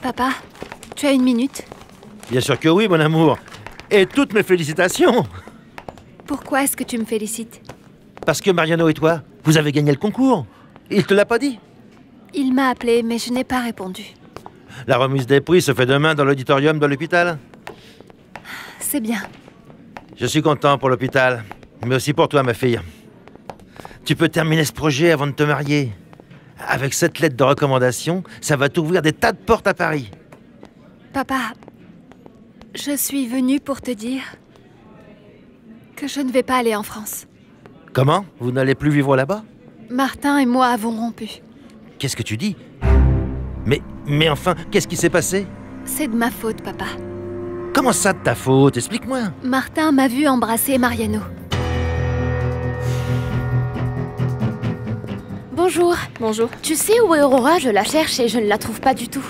Papa, tu as une minute? Bien sûr que oui, mon amour. Et toutes mes félicitations. Pourquoi est-ce que tu me félicites? Parce que Mariano et toi, vous avez gagné le concours. Il te l'a pas dit? Il m'a appelé, mais je n'ai pas répondu. La remise des prix se fait demain dans l'auditorium de l'hôpital. C'est bien. Je suis content pour l'hôpital, mais aussi pour toi, ma fille. Tu peux terminer ce projet avant de te marier. Avec cette lettre de recommandation, ça va t'ouvrir des tas de portes à Paris. Papa, je suis venue pour te dire que je ne vais pas aller en France. Comment? Vous n'allez plus vivre là-bas? Martin et moi avons rompu. Qu'est-ce que tu dis? Mais enfin, qu'est-ce qui s'est passé? C'est de ma faute, papa. Comment ça de ta faute? Explique-moi. Martin m'a vu embrasser Mariano. Bonjour. Bonjour. Tu sais où est Aurora? Je la cherche et je ne la trouve pas du tout.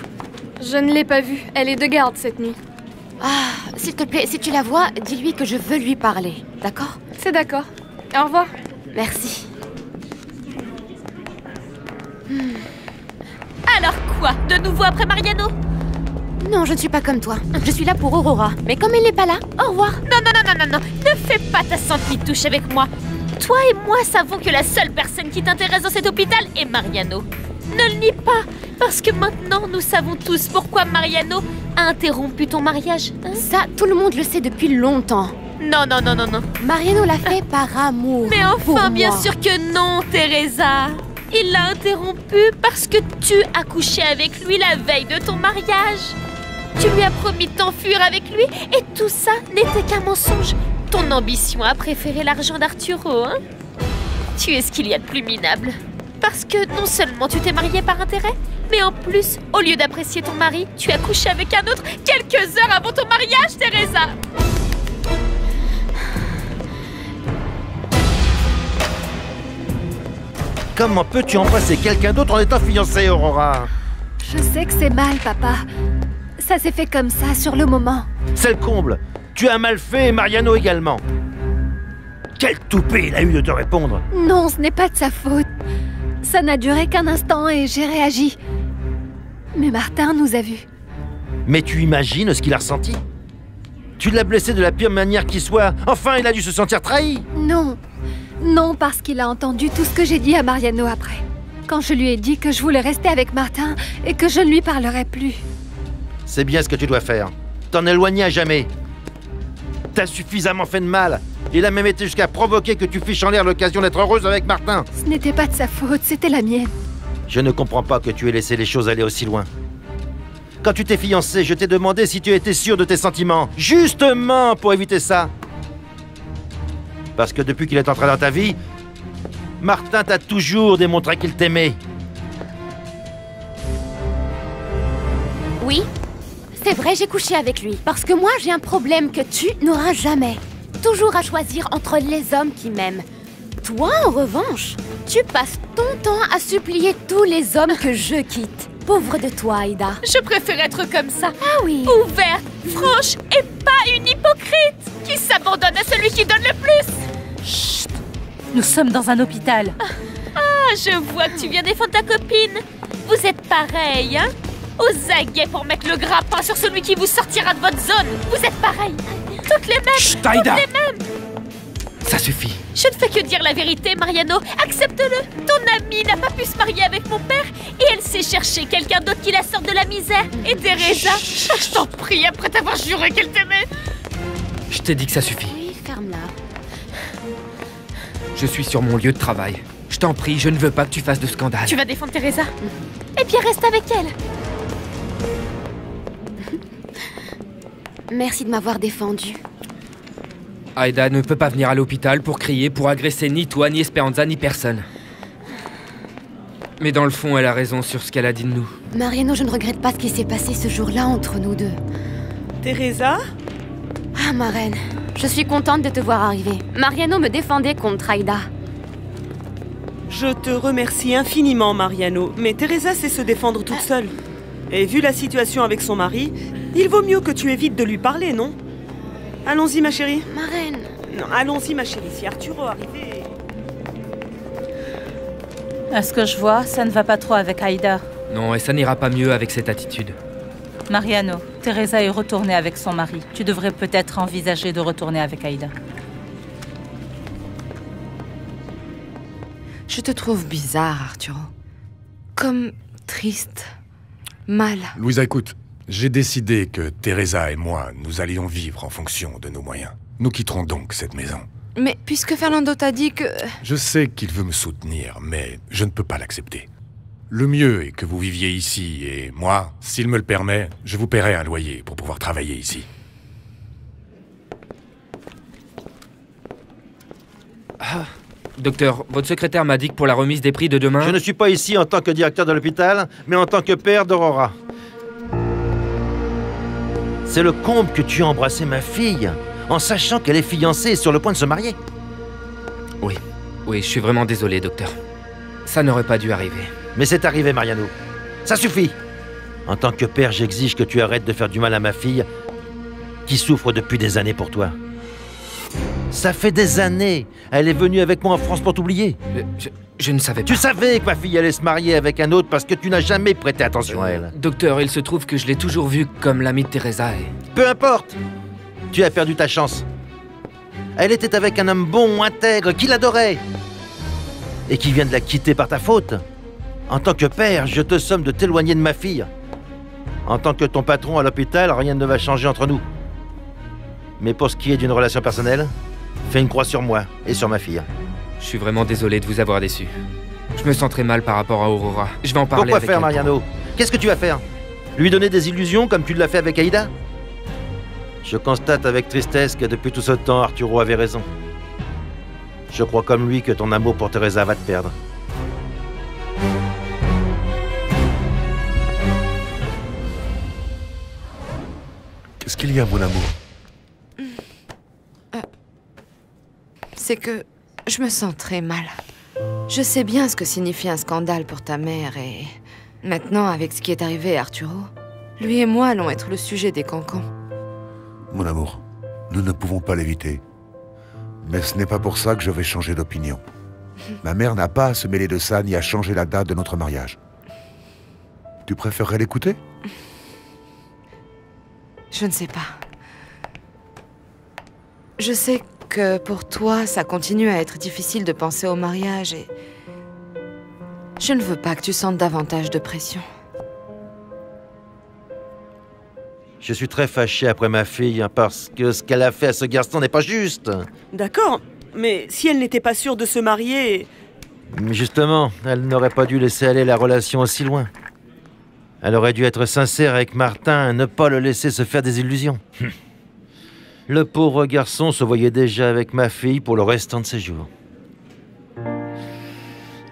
Je ne l'ai pas vue. Elle est de garde cette nuit. Ah, s'il te plaît, si tu la vois, dis-lui que je veux lui parler, d'accord? C'est d'accord. Au revoir. Merci. Alors quoi? De nouveau après Mariano? Non, je ne suis pas comme toi. Je suis là pour Aurora. Mais comme elle n'est pas là, au revoir. Non. Ne fais pas ta sainte mitouche avec moi. Toi et moi savons que la seule personne qui t'intéresse dans cet hôpital est Mariano. Ne le nie pas, parce que maintenant nous savons tous pourquoi Mariano a interrompu ton mariage. Hein? Ça, tout le monde le sait depuis longtemps. Non. Mariano l'a fait par amour. Mais pour enfin, bien moi. sûr que non, Teresa. Il l'a interrompu parce que tu as couché avec lui la veille de ton mariage. Tu lui as promis de t'enfuir avec lui et tout ça n'était qu'un mensonge. Ton ambition a préféré l'argent d'Arturo, hein? Tu es ce qu'il y a de plus minable. Parce que non seulement tu t'es mariée par intérêt, mais en plus, au lieu d'apprécier ton mari, tu as couché avec un autre quelques heures avant ton mariage, Teresa. Comment peux-tu embrasser quelqu'un d'autre en étant fiancée, Aurora? Je sais que c'est mal, papa. Ça s'est fait comme ça, sur le moment. C'est le comble. Tu as mal fait et Mariano également. Quel toupet il a eu de te répondre. Non, ce n'est pas de sa faute. Ça n'a duré qu'un instant et j'ai réagi. Mais Martin nous a vus. Mais tu imagines ce qu'il a ressenti? Tu l'as blessé de la pire manière qui soit. Enfin, il a dû se sentir trahi. Non. Non, parce qu'il a entendu tout ce que j'ai dit à Mariano après. Quand je lui ai dit que je voulais rester avec Martin et que je ne lui parlerais plus. C'est bien ce que tu dois faire. T'en éloigner à jamais. T'as suffisamment fait de mal. Il a même été jusqu'à provoquer que tu fiches en l'air l'occasion d'être heureuse avec Martin. Ce n'était pas de sa faute, c'était la mienne. Je ne comprends pas que tu aies laissé les choses aller aussi loin. Quand tu t'es fiancé, je t'ai demandé si tu étais sûr de tes sentiments. Justement pour éviter ça. Parce que depuis qu'il est entré dans ta vie, Martin t'a toujours démontré qu'il t'aimait. Oui, c'est vrai, j'ai couché avec lui. Parce que moi, j'ai un problème que tu n'auras jamais. Toujours à choisir entre les hommes qui m'aiment. Toi, en revanche, tu passes ton temps à supplier tous les hommes que je quitte. Pauvre de toi, Aïda. Je préfère être comme ça. Ah oui. Ouverte, franche et pas une hypocrite qui s'abandonne à celui qui donne le plus. Chut! Nous sommes dans un hôpital. Ah, je vois que tu viens défendre ta copine. Vous êtes pareils, hein? Aux aguets pour mettre le grappin sur celui qui vous sortira de votre zone. Vous êtes pareils. Toutes les mêmes. Chut, Aïda! Toutes les mêmes. Ça suffit. Je ne fais que dire la vérité, Mariano. Accepte-le. Ton amie n'a pas pu se marier avec mon père et elle s'est chercher quelqu'un d'autre qui la sort de la misère. Et Teresa, je t'en prie, après t'avoir juré qu'elle t'aimait. Je t'ai dit que ça suffit. Oui, ferme-la. Je suis sur mon lieu de travail. Je t'en prie, je ne veux pas que tu fasses de scandale. Tu vas défendre Teresa. Eh bien, reste avec elle. Merci de m'avoir défendue. Aïda ne peut pas venir à l'hôpital pour crier, pour agresser ni toi, ni Esperanza, ni personne. Mais dans le fond, elle a raison sur ce qu'elle a dit de nous. Mariano, je ne regrette pas ce qui s'est passé ce jour-là entre nous deux. Teresa? Ah, ma reine, je suis contente de te voir arriver. Mariano me défendait contre Aïda. Je te remercie infiniment, Mariano, mais Teresa sait se défendre toute seule. Et vu la situation avec son mari, il vaut mieux que tu évites de lui parler, non? Allons-y, ma chérie. Ma reine. Non, allons-y, ma chérie. Si Arturo arrivait... À ce que je vois, ça ne va pas trop avec Aïda. Non, et ça n'ira pas mieux avec cette attitude. Mariano, Teresa est retournée avec son mari. Tu devrais peut-être envisager de retourner avec Aïda. Je te trouve bizarre, Arturo. Comme triste. Mal. Louisa, écoute. J'ai décidé que Teresa et moi, nous allions vivre en fonction de nos moyens. Nous quitterons donc cette maison. Mais puisque Fernando t'a dit que... Je sais qu'il veut me soutenir, mais je ne peux pas l'accepter. Le mieux est que vous viviez ici, et moi, s'il me le permet, je vous paierai un loyer pour pouvoir travailler ici. Ah, docteur, votre secrétaire m'a dit que pour la remise des prix de demain... Je ne suis pas ici en tant que directeur de l'hôpital, mais en tant que père d'Aurora. C'est le comble que tu aies embrassé ma fille, en sachant qu'elle est fiancée et sur le point de se marier. Oui, je suis vraiment désolé, docteur. Ça n'aurait pas dû arriver. Mais c'est arrivé, Mariano. Ça suffit. En tant que père, j'exige que tu arrêtes de faire du mal à ma fille, qui souffre depuis des années pour toi. Ça fait des années. Elle est venue avec moi en France pour t'oublier. Je ne savais pas. Tu savais que ma fille allait se marier avec un autre parce que tu n'as jamais prêté attention à elle. Docteur, il se trouve que je l'ai toujours vue comme l'amie de Teresa et... Peu importe. Tu as perdu ta chance. Elle était avec un homme bon, intègre, qui l'adorait. Et qui vient de la quitter par ta faute. En tant que père, je te somme de t'éloigner de ma fille. En tant que ton patron à l'hôpital, rien ne va changer entre nous. Mais pour ce qui est d'une relation personnelle, fais une croix sur moi et sur ma fille. Je suis vraiment désolé de vous avoir déçu. Je me sens très mal par rapport à Aurora. Je vais en parler avec elle. Pourquoi faire, Mariano? Qu'est-ce que tu vas faire? Lui donner des illusions comme tu l'as fait avec Aïda? Je constate avec tristesse que depuis tout ce temps, Arturo avait raison. Je crois comme lui que ton amour pour Teresa va te perdre. Qu'est-ce qu'il y a, mon amour? C'est que je me sens très mal. Je sais bien ce que signifie un scandale pour ta mère et... Maintenant, avec ce qui est arrivé à Arturo, lui et moi allons être le sujet des cancans. Mon amour, nous ne pouvons pas l'éviter. Mais ce n'est pas pour ça que je vais changer d'opinion. Ma mère n'a pas à se mêler de ça ni à changer la date de notre mariage. Tu préférerais l'écouter? Je ne sais pas. Je sais que pour toi, ça continue à être difficile de penser au mariage et... Je ne veux pas que tu sentes davantage de pression. Je suis très fâché après ma fille parce que ce qu'elle a fait à ce garçon n'est pas juste. D'accord, mais si elle n'était pas sûre de se marier... Justement, elle n'aurait pas dû laisser aller la relation aussi loin. Elle aurait dû être sincère avec Martin et ne pas le laisser se faire des illusions. Le pauvre garçon se voyait déjà avec ma fille pour le restant de ses jours.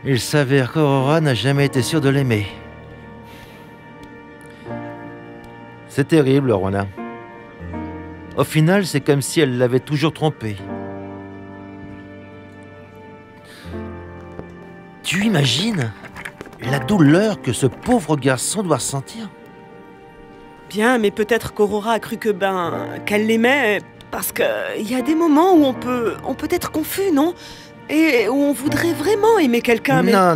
Il s'avère qu'Aurora n'a jamais été sûre de l'aimer. C'est terrible, Rona. Au final, c'est comme si elle l'avait toujours trompé. Tu imagines la douleur que ce pauvre garçon doit ressentir? Bien, mais peut-être qu'Aurora a cru qu'elle l'aimait, parce qu'il y a des moments où on peut être confus, non? Et où on voudrait vraiment aimer quelqu'un, mais... Non.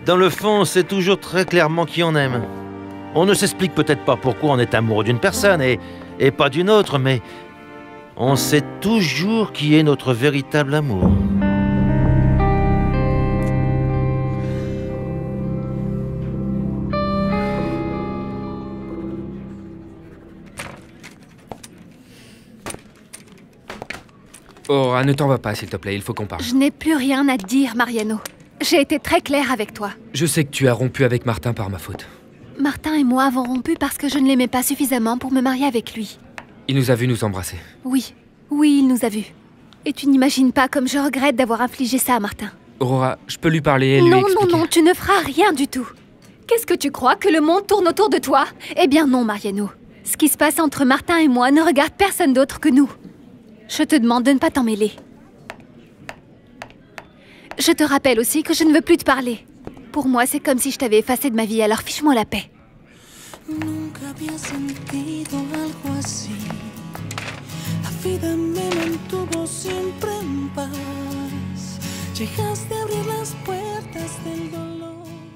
Dans le fond, on sait toujours très clairement qui on aime. On ne s'explique peut-être pas pourquoi on est amoureux d'une personne et pas d'une autre, mais on sait toujours qui est notre véritable amour. Aurora, ne t'en va pas, s'il te plaît, il faut qu'on parle. Je n'ai plus rien à dire, Mariano. J'ai été très claire avec toi. Je sais que tu as rompu avec Martin par ma faute. Martin et moi avons rompu parce que je ne l'aimais pas suffisamment pour me marier avec lui. Il nous a vus nous embrasser. Oui, il nous a vus. Et tu n'imagines pas comme je regrette d'avoir infligé ça à Martin. Aurora, je peux lui parler et lui expliquer. Non, tu ne feras rien du tout. Qu'est-ce que tu crois, que le monde tourne autour de toi? Eh bien non, Mariano. Ce qui se passe entre Martin et moi ne regarde personne d'autre que nous. Je te demande de ne pas t'en mêler. Je te rappelle aussi que je ne veux plus te parler. Pour moi, c'est comme si je t'avais effacé de ma vie, alors fiche-moi la paix.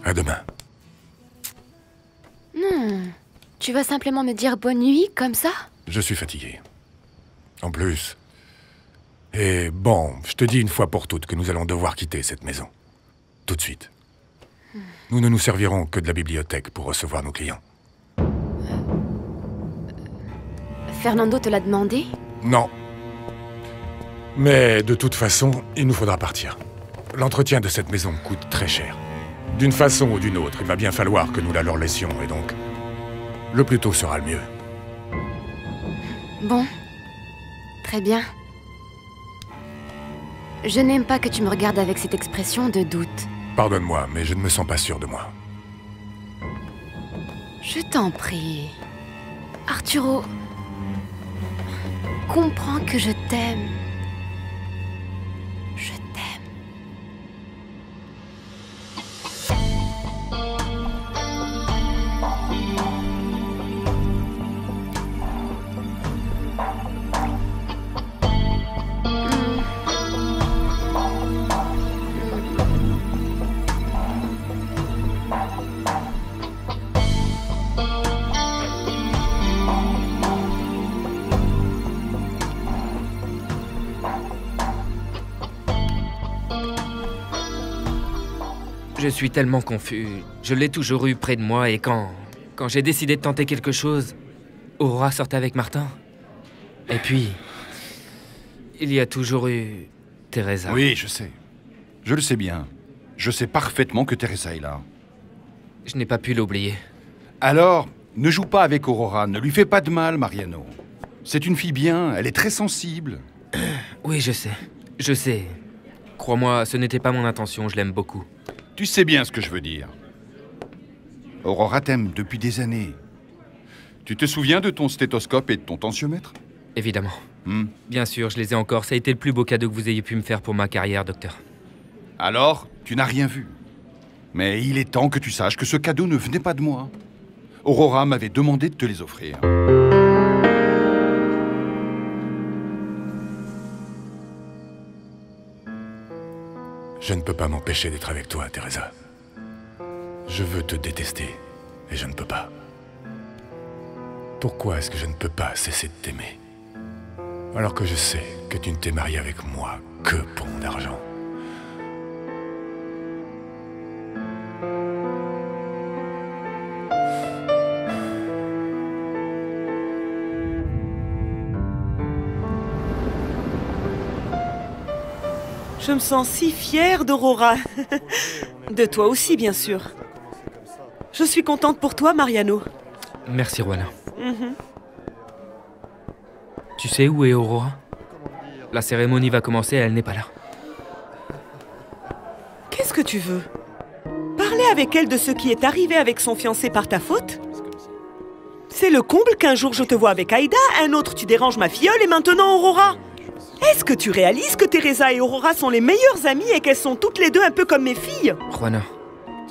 À demain. Non. Tu vas simplement me dire bonne nuit, comme ça? Je suis fatigué. En plus... Et bon, je te dis une fois pour toutes que nous allons devoir quitter cette maison. Tout de suite. Nous ne nous servirons que de la bibliothèque pour recevoir nos clients. Fernando te l'a demandé? Non. Mais de toute façon, il nous faudra partir. L'entretien de cette maison coûte très cher. D'une façon ou d'une autre, il va bien falloir que nous la leur laissions, et donc... le plus tôt sera le mieux. Bon. Très bien. Je n'aime pas que tu me regardes avec cette expression de doute. Pardonne-moi, mais je ne me sens pas sûr de moi. Je t'en prie. Arturo... comprends que je t'aime. Je t'aime. Je suis tellement confus. Je l'ai toujours eu près de moi et quand j'ai décidé de tenter quelque chose, Aurora sortait avec Martin. Et puis, il y a toujours eu Teresa. Oui, je sais. Je le sais bien. Je sais parfaitement que Teresa est là. Je n'ai pas pu l'oublier. Alors, ne joue pas avec Aurora. Ne lui fais pas de mal, Mariano. C'est une fille bien. Elle est très sensible. Oui, je sais. Je sais. Crois-moi, ce n'était pas mon intention. Je l'aime beaucoup. Tu sais bien ce que je veux dire. Aurora t'aime depuis des années. Tu te souviens de ton stéthoscope et de ton tensiomètre? Évidemment. Bien sûr, je les ai encore. Ça a été le plus beau cadeau que vous ayez pu me faire pour ma carrière, docteur. Alors, tu n'as rien vu. Mais il est temps que tu saches que ce cadeau ne venait pas de moi. Aurora m'avait demandé de te les offrir. Je ne peux pas m'empêcher d'être avec toi, Teresa. Je veux te détester, et je ne peux pas. Pourquoi est-ce que je ne peux pas cesser de t'aimer? Alors que je sais que tu ne t'es marié avec moi que pour mon argent. Je me sens si fière d'Aurora. De toi aussi, bien sûr. Je suis contente pour toi, Mariano. Merci, Juana. Tu sais où est Aurora? La cérémonie va commencer et elle n'est pas là. Qu'est-ce que tu veux? Parler avec elle de ce qui est arrivé avec son fiancé par ta faute? C'est le comble qu'un jour je te vois avec Aïda, un autre tu déranges ma filleule et maintenant Aurora. Est-ce que tu réalises que Teresa et Aurora sont les meilleures amies et qu'elles sont toutes les deux un peu comme mes filles? Juana,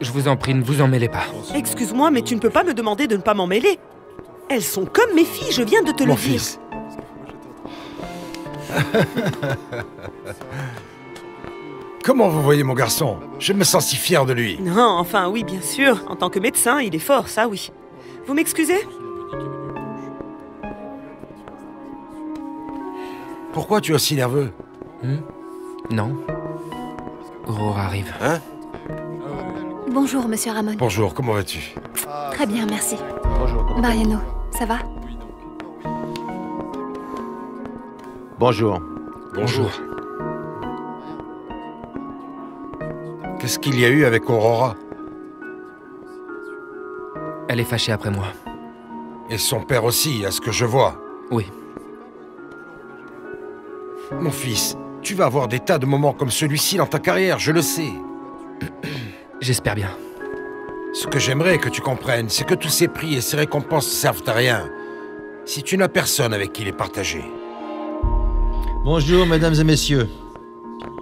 je vous en prie, ne vous en mêlez pas. Excuse-moi, mais tu ne peux pas me demander de ne pas m'en mêler. Elles sont comme mes filles, je viens de te le dire. Fils. Comment vous voyez mon garçon? Je me sens si fier de lui. Non, enfin oui, bien sûr. En tant que médecin, il est fort, ça oui. Vous m'excusez? Pourquoi tu es aussi nerveux? Non. Aurora arrive. Hein? Bonjour, monsieur Ramon. Bonjour, comment vas-tu? Très bien, merci. Bonjour. Mariano, ça va? Bonjour. Bonjour. Qu'est-ce qu'il y a eu avec Aurora? Elle est fâchée après moi. Et son père aussi, à ce que je vois. Oui. Mon fils, tu vas avoir des tas de moments comme celui-ci dans ta carrière, je le sais. J'espère bien. Ce que j'aimerais que tu comprennes, c'est que tous ces prix et ces récompenses ne servent à rien si tu n'as personne avec qui les partager. Bonjour, mesdames et messieurs.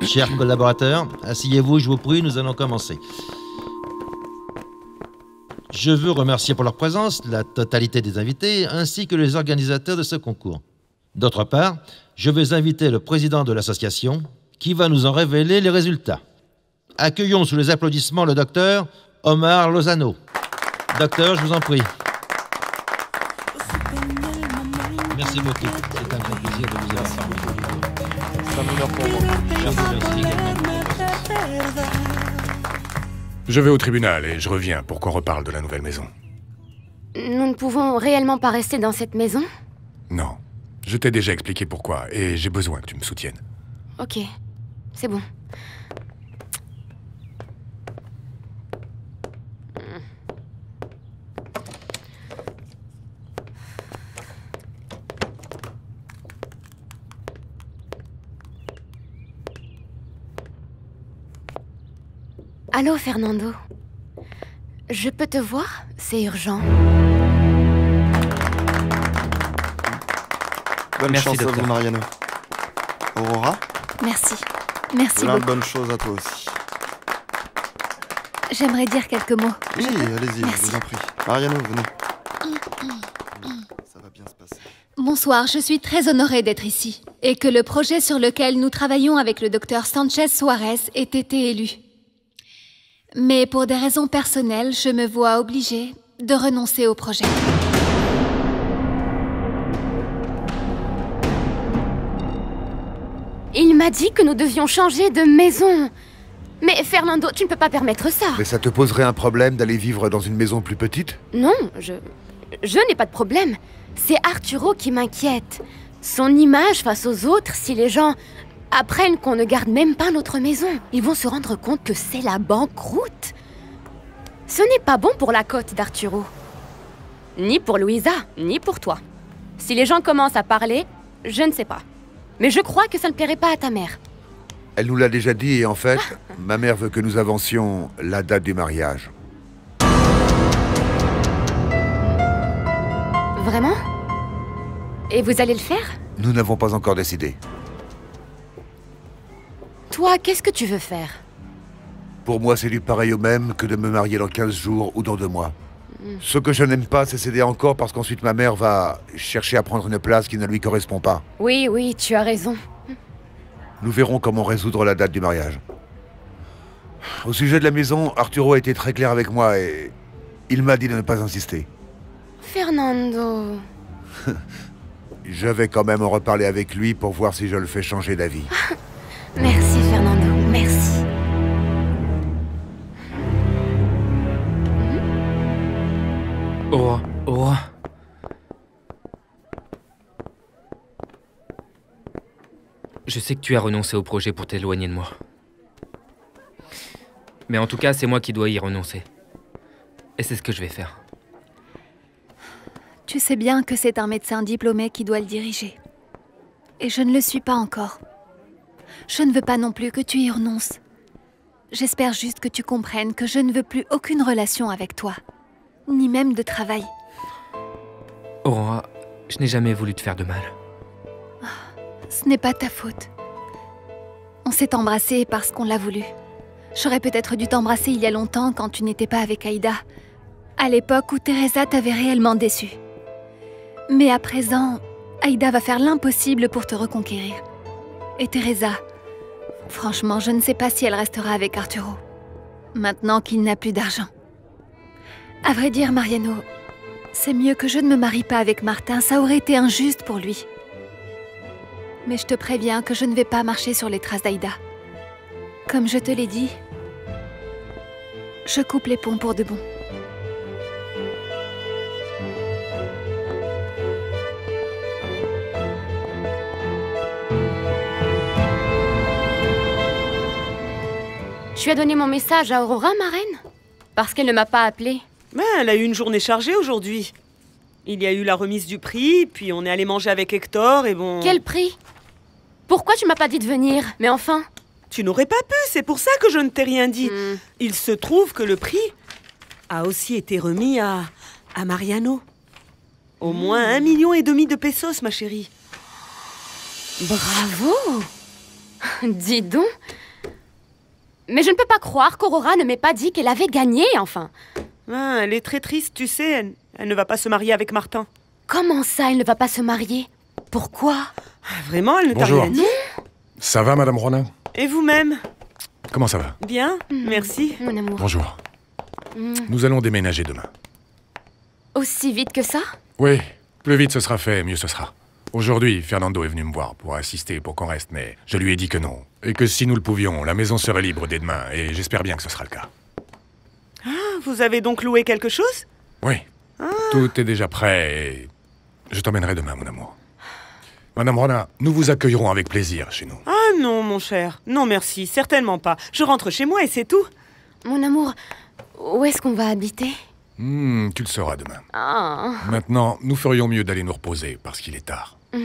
Chers collaborateurs, asseyez-vous, je vous prie, nous allons commencer. Je veux remercier pour leur présence la totalité des invités, ainsi que les organisateurs de ce concours. D'autre part, je vais inviter le président de l'association, qui va nous en révéler les résultats. Accueillons sous les applaudissements le docteur Omar Lozano. Docteur, je vous en prie. Merci beaucoup. C'est un grand plaisir de vous avoir parlé. C'est un honneur pour moi. Je vous remercie également pour votre présence. Je vais au tribunal et je reviens pour qu'on reparle de la nouvelle maison. Nous ne pouvons réellement pas rester dans cette maison? Non. Je t'ai déjà expliqué pourquoi et j'ai besoin que tu me soutiennes. Ok, c'est bon. Allô, Fernando. Je peux te voir? C'est urgent. Bonne Merci, chance à docteur. vous, Mariano. Aurora, Merci. Merci plein de beaucoup. bonnes choses à toi aussi. J'aimerais dire quelques mots. Oui, allez-y, je Merci. vous en prie. Mariano, venez. Ça va bien se passer. Bonsoir, je suis très honorée d'être ici. Et que le projet sur lequel nous travaillons avec le docteur Sanchez Suarez ait été élu. Mais pour des raisons personnelles, je me vois obligée de renoncer au projet. Il m'a dit que nous devions changer de maison. Mais Fernando, tu ne peux pas permettre ça. Mais ça te poserait un problème d'aller vivre dans une maison plus petite? Non, je n'ai pas de problème. C'est Arturo qui m'inquiète. Son image face aux autres, si les gens apprennent qu'on ne garde même pas notre maison, ils vont se rendre compte que c'est la banqueroute. Ce n'est pas bon pour la cote d'Arturo. Ni pour Louisa, ni pour toi. Si les gens commencent à parler, je ne sais pas. Mais je crois que ça ne plairait pas à ta mère. Elle nous l'a déjà dit et en fait, ma mère veut que nous avancions la date du mariage. Vraiment? Et vous allez le faire? Nous n'avons pas encore décidé. Toi, qu'est-ce que tu veux faire? Pour moi, c'est du pareil au même que de me marier dans 15 jours ou dans 2 mois. Ce que je n'aime pas, c'est céder encore parce qu'ensuite ma mère va chercher à prendre une place qui ne lui correspond pas. Oui, oui, tu as raison. Nous verrons comment résoudre la date du mariage. Au sujet de la maison, Arturo a été très clair avec moi et il m'a dit de ne pas insister. Fernando... Je vais quand même en reparler avec lui pour voir si je le fais changer d'avis. Merci, Fernando, merci. Aurora, Aurora. Je sais que tu as renoncé au projet pour t'éloigner de moi. Mais en tout cas, c'est moi qui dois y renoncer. Et c'est ce que je vais faire. Tu sais bien que c'est un médecin diplômé qui doit le diriger. Et je ne le suis pas encore. Je ne veux pas non plus que tu y renonces. J'espère juste que tu comprennes que je ne veux plus aucune relation avec toi. Ni même de travail. Aurora, je n'ai jamais voulu te faire de mal. Ce n'est pas ta faute. On s'est embrassés parce qu'on l'a voulu. J'aurais peut-être dû t'embrasser il y a longtemps quand tu n'étais pas avec Aïda. À l'époque où Teresa t'avait réellement déçu. Mais à présent, Aïda va faire l'impossible pour te reconquérir. Et Teresa, franchement, je ne sais pas si elle restera avec Arturo. Maintenant qu'il n'a plus d'argent. À vrai dire, Mariano, c'est mieux que je ne me marie pas avec Martin. Ça aurait été injuste pour lui. Mais je te préviens que je ne vais pas marcher sur les traces d'Aïda. Comme je te l'ai dit, je coupe les ponts pour de bon. Tu as donné mon message à Aurora, ma reine? Parce qu'elle ne m'a pas appelée. Ben, elle a eu une journée chargée aujourd'hui. Il y a eu la remise du prix, puis on est allé manger avec Hector et bon... Quel prix? Pourquoi tu m'as pas dit de venir? Mais enfin... Tu n'aurais pas pu, c'est pour ça que je ne t'ai rien dit. Il se trouve que le prix a aussi été remis à Mariano. Au moins 1,5 million de pesos, ma chérie. Bravo! Dis donc. Mais je ne peux pas croire qu'Aurora ne m'ait pas dit qu'elle avait gagné, enfin. Ah, elle est très triste, tu sais. Elle ne va pas se marier avec Martin. Comment ça, elle ne va pas se marier? Pourquoi? Vraiment, elle ne t'a Bonjour. rien dit? Ça va, Madame Ronin? Et vous-même? Comment ça va? Bien, merci. Mon amour. Bonjour. Nous allons déménager demain. Aussi vite que ça? Oui, plus vite ce sera fait, mieux ce sera. Aujourd'hui, Fernando est venu me voir pour insister pour qu'on reste, mais je lui ai dit que non. Et que si nous le pouvions, la maison serait libre dès demain, et j'espère bien que ce sera le cas. Ah, vous avez donc loué quelque chose? Oui, tout est déjà prêt, et je t'emmènerai demain, mon amour. Madame Rona, nous vous accueillerons avec plaisir chez nous. Ah non, mon cher. Non, merci, certainement pas. Je rentre chez moi et c'est tout. Mon amour, où est-ce qu'on va habiter? Tu le sauras demain. Ah. Maintenant, nous ferions mieux d'aller nous reposer, parce qu'il est tard. Je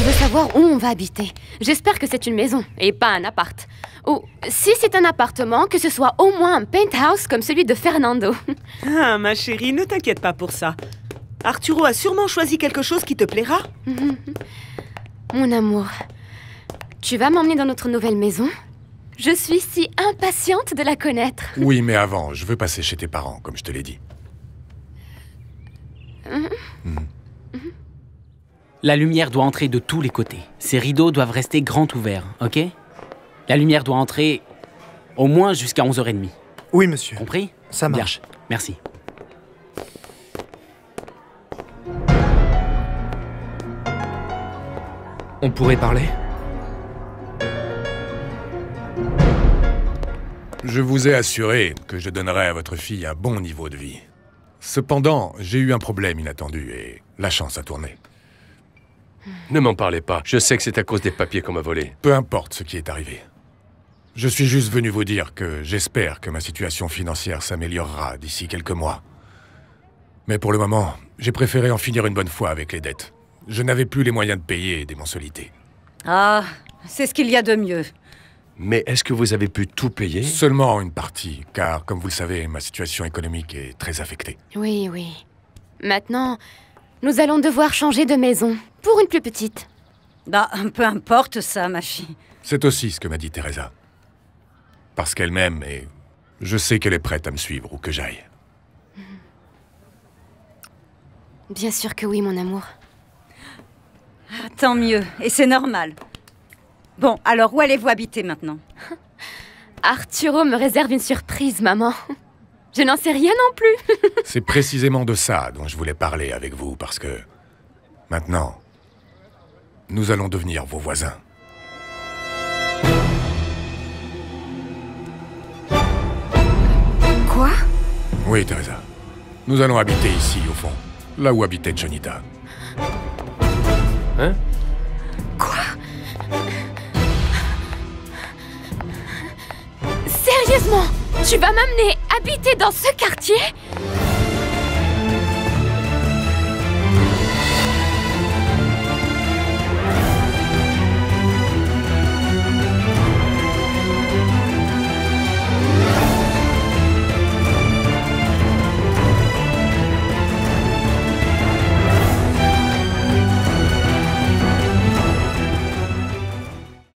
veux savoir où on va habiter. J'espère que c'est une maison et pas un appart. Ou si c'est un appartement, que ce soit au moins un penthouse comme celui de Fernando. Ah, ma chérie, ne t'inquiète pas pour ça. Arturo a sûrement choisi quelque chose qui te plaira. Mon amour, tu vas m'emmener dans notre nouvelle maison? Je suis si impatiente de la connaître. Oui, mais avant, je veux passer chez tes parents, comme je te l'ai dit. La lumière doit entrer de tous les côtés. Ces rideaux doivent rester grands ouverts, ok? La lumière doit entrer au moins jusqu'à 11h30. Oui, monsieur. Compris? Ça marche. Bien. Merci. On pourrait parler? Je vous ai assuré que je donnerais à votre fille un bon niveau de vie. Cependant, j'ai eu un problème inattendu et la chance a tourné. Ne m'en parlez pas. Je sais que c'est à cause des papiers qu'on m'a volés. Peu importe ce qui est arrivé. Je suis juste venu vous dire que j'espère que ma situation financière s'améliorera d'ici quelques mois. Mais pour le moment, j'ai préféré en finir une bonne fois avec les dettes. Je n'avais plus les moyens de payer des mensualités. Ah, c'est ce qu'il y a de mieux. Mais est-ce que vous avez pu tout payer? Seulement une partie, car comme vous le savez, ma situation économique est très affectée. Oui, oui. Maintenant, nous allons devoir changer de maison pour une plus petite. Bah, peu importe ça, ma fille. C'est aussi ce que m'a dit Teresa. Parce qu'elle m'aime et je sais qu'elle est prête à me suivre où que j'aille. Bien sûr que oui, mon amour. Ah, tant mieux, et c'est normal. Bon, alors où allez-vous habiter maintenant? Arturo me réserve une surprise, maman. Je n'en sais rien non plus. C'est précisément de ça dont je voulais parler avec vous, parce que maintenant, nous allons devenir vos voisins. Quoi? Oui, Teresa. Nous allons habiter ici, au fond. Là où habitait Jonita. Hein? Quoi? Sérieusement? Tu vas m'amener habiter dans ce quartier?